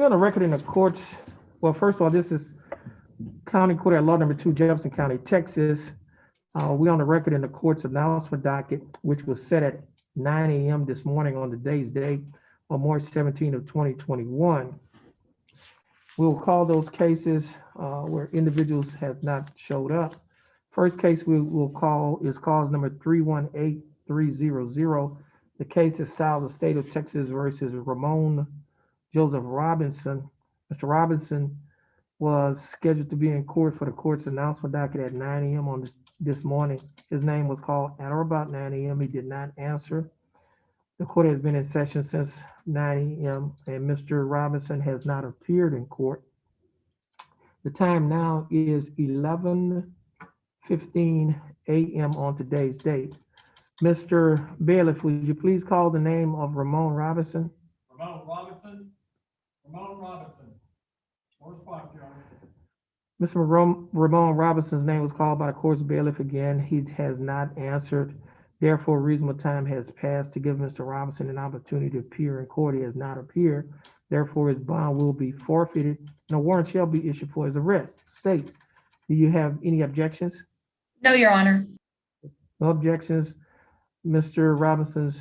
We're on the record in the courts. Well, first of all, this is County Court at Law Number 2, Jefferson County, Texas. We're on the record in the court's announcement docket, which was set at 9 a.m. this morning on today's date on March 17 of 2021. We'll call those cases where individuals have not showed up. First case we will call is cause number 318300. The case is styled the State of Texas versus Ramon Joseph Robinson. Mr. Robinson was scheduled to be in court for the court's announcement docket at 9 a.m. on this morning. His name was called at or about 9 a.m. He did not answer. The court has been in session since 9 a.m. and Mr. Robinson has not appeared in court. The time now is 11:15 a.m. on today's date. Mr. Bailiff, would you please call the name of Ramon Robinson? Ramon Robinson. Ramon Robinson. Where's Fox, Your Honor? Mr. Ramon Robinson's name was called by the court's bailiff again. He has not answered. Therefore, reasonable time has passed to give Mr. Robinson an opportunity to appear in court. He has not appeared. Therefore, his bond will be forfeited and a warrant shall be issued for his arrest. State, do you have any objections? No, Your Honor. No objections. Mr. Robinson's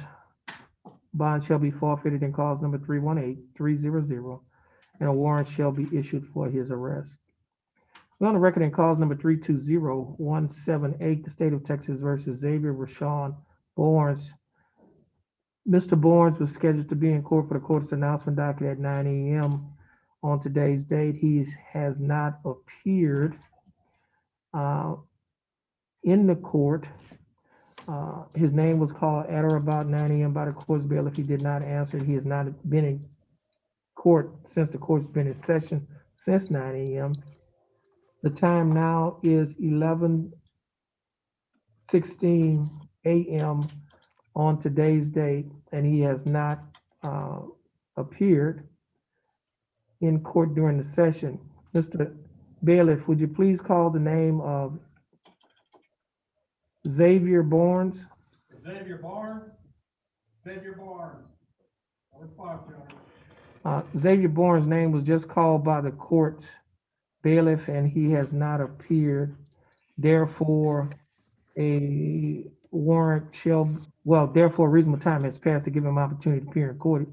bond shall be forfeited in cause number 318300, and a warrant shall be issued for his arrest. We're on the record in cause number 320178, the State of Texas versus Xavier Rashawn Barnes. Mr. Barnes was scheduled to be in court for the court's announcement docket at 9 a.m. on today's date. He has not appeared in the court. His name was called at or about 9 a.m. by the court's bailiff. He did not answer. He has not been in court since the court's been in session since 9 a.m. The time now is 11:16 a.m. on today's date, and he has not appeared in court during the session. Mr. Bailiff, would you please call the name of Xavier Barnes? Xavier Barnes. Xavier Barnes. Where's Fox, Your Honor? Xavier Barnes' name was just called by the court's bailiff and he has not appeared. Therefore, a warrant shall, therefore reasonable time has passed to give him opportunity to appear in court.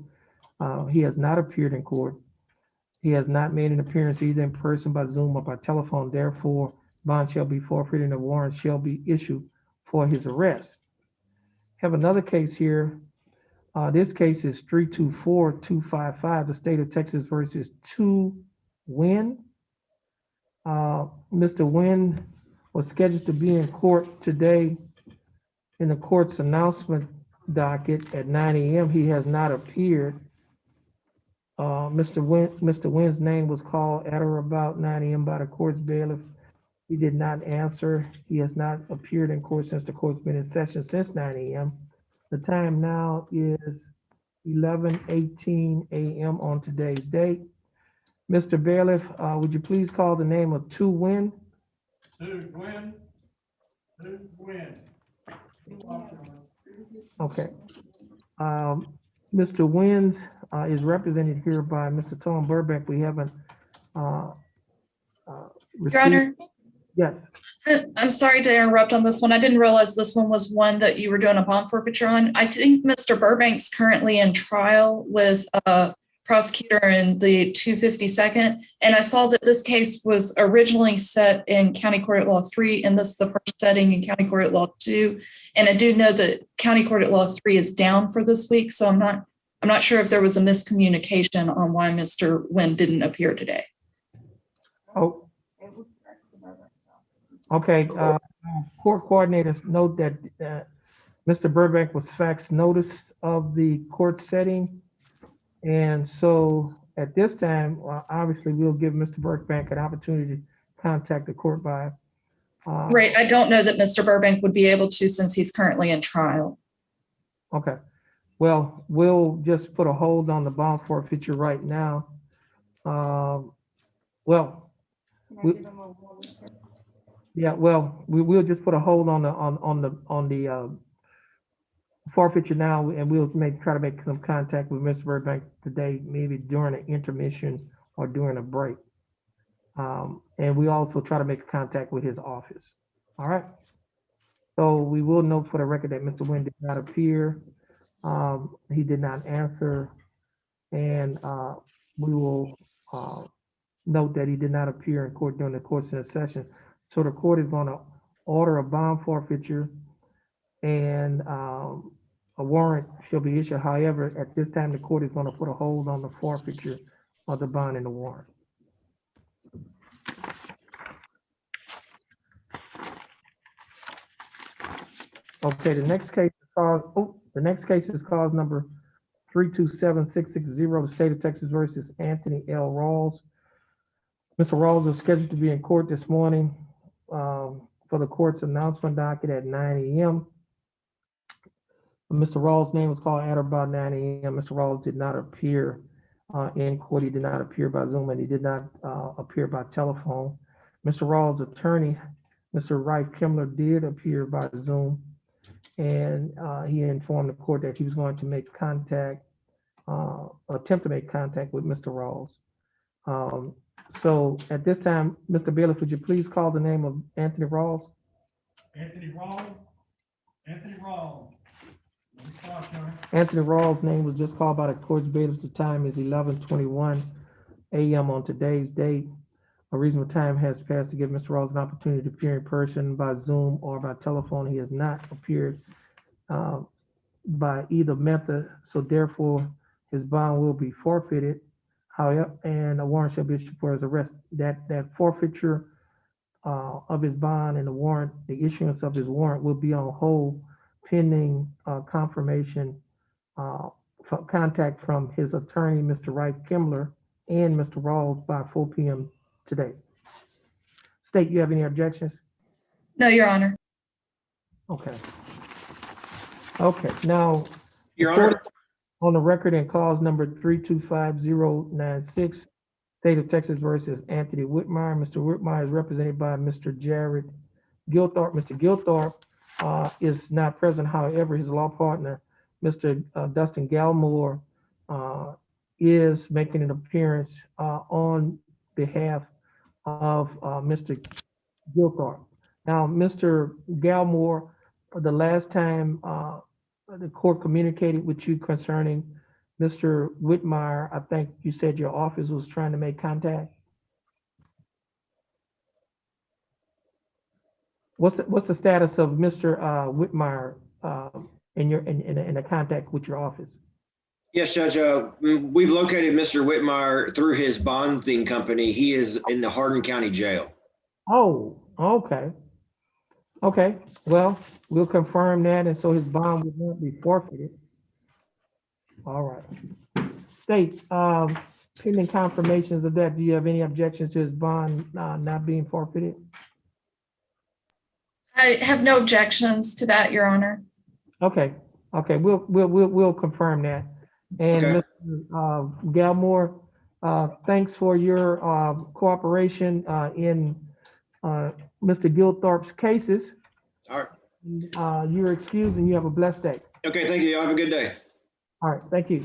He has not appeared in court. He has not made an appearance either in person, by Zoom, or by telephone. Therefore, bond shall be forfeited and a warrant shall be issued for his arrest. Have another case here. This case is 324255, the State of Texas versus 2 Wynn. Mr. Wynn was scheduled to be in court today in the court's announcement docket at 9 a.m. He has not appeared. Mr. Wynn's name was called at or about 9 a.m. by the court's bailiff. He did not answer. He has not appeared in court since the court's been in session since 9 a.m. The time now is 11:18 a.m. on today's date. Mr. Bailiff, would you please call the name of 2 Wynn? 2 Wynn. 2 Wynn. Okay. Mr. Wynn is represented here by Mr. Tom Burbank. We haven't Your Honor. Yes. I'm sorry to interrupt on this one. I didn't realize this one was one that you were doing a bond forfeiture on. I think Mr. Burbank's currently in trial with a prosecutor in the 252nd. And I saw that this case was originally set in County Court at Law 3, and this is the first setting in County Court at Law 2. And I do know that County Court at Law 3 is down for this week, so I'm not sure if there was a miscommunication on why Mr. Wynn didn't appear today. Oh. Okay, court coordinators note that Mr. Burbank was faxed notice of the court setting. And so at this time, obviously we'll give Mr. Burbank an opportunity to contact the court by. Right, I don't know that Mr. Burbank would be able to since he's currently in trial. Okay, well, we'll just put a hold on the bond forfeiture right now. We will just put a hold on the forfeiture now, and we'll try to make some contact with Mr. Burbank today, maybe during an intermission or during a break. And we also try to make contact with his office. All right. So we will note for the record that Mr. Nguyen did not appear. He did not answer, and we will note that he did not appear in court during the course of the session. So the court is going to order a bond forfeiture, and a warrant shall be issued. However, at this time, the court is going to put a hold on the forfeiture of the bond and the warrant. Okay, the next case is cause number 327-660, the state of Texas versus Anthony L. Rawls. Mr. Rawls is scheduled to be in court this morning for the court's announcement docket at 9 a.m. Mr. Rawls' name was called at about 9 a.m. Mr. Rawls did not appear in court. He did not appear by Zoom, and he did not appear by telephone. Mr. Rawls' attorney, Mr. Ralph Kimmler, did appear by Zoom, and he informed the court that he was going to make contact, attempt to make contact with Mr. Rawls. So at this time, Mr. Bailiff, would you please call the name of Anthony Rawls? Anthony Rawls. Anthony Rawls. Anthony Rawls' name was just called by the court's bailiff. The time is 11:21 a.m. on today's date. A reasonable time has passed to give Mr. Rawls an opportunity to appear in person by Zoom or by telephone. He has not appeared by either method, so therefore his bond will be forfeited. However, and a warrant shall be issued for his arrest. That forfeiture of his bond and the warrant, the issuance of his warrant, will be on hold pending confirmation, contact from his attorney, Mr. Ralph Kimmler, and Mr. Rawls by 4 p.m. today. State, you have any objections? No, Your Honor. Okay. Okay, now, Your Honor, on the record in cause number 325096, State of Texas versus Anthony Whitmire. Mr. Whitmire is represented by Mr. Jared Gilthorpe. Mr. Gilthorpe is not present. However, his law partner, Mr. Dustin Galmore, is making an appearance on behalf of Mr. Gilthorpe. Now, Mr. Galmore, the last time the court communicated with you concerning Mr. Whitmire, I think you said your office was trying to make contact. What's the status of Mr. Whitmire in the contact with your office? yes, Judge, we've located Mr. Whitmire through his bonding company. He is in the Hardin County Jail. Oh, okay. Okay, well, we'll confirm that, and so his bond will not be forfeited. All right. State, pending confirmations of that, do you have any objections to his bond not being forfeited? I have no objections to that, Your Honor. Okay, okay, we'll confirm that. And Okay. Mr. Galmore, thanks for your cooperation in Mr. Gilthorpe's cases. All right. You're excused and you have a blessed day. Okay, thank you. Y'all have a good day. All right, thank you.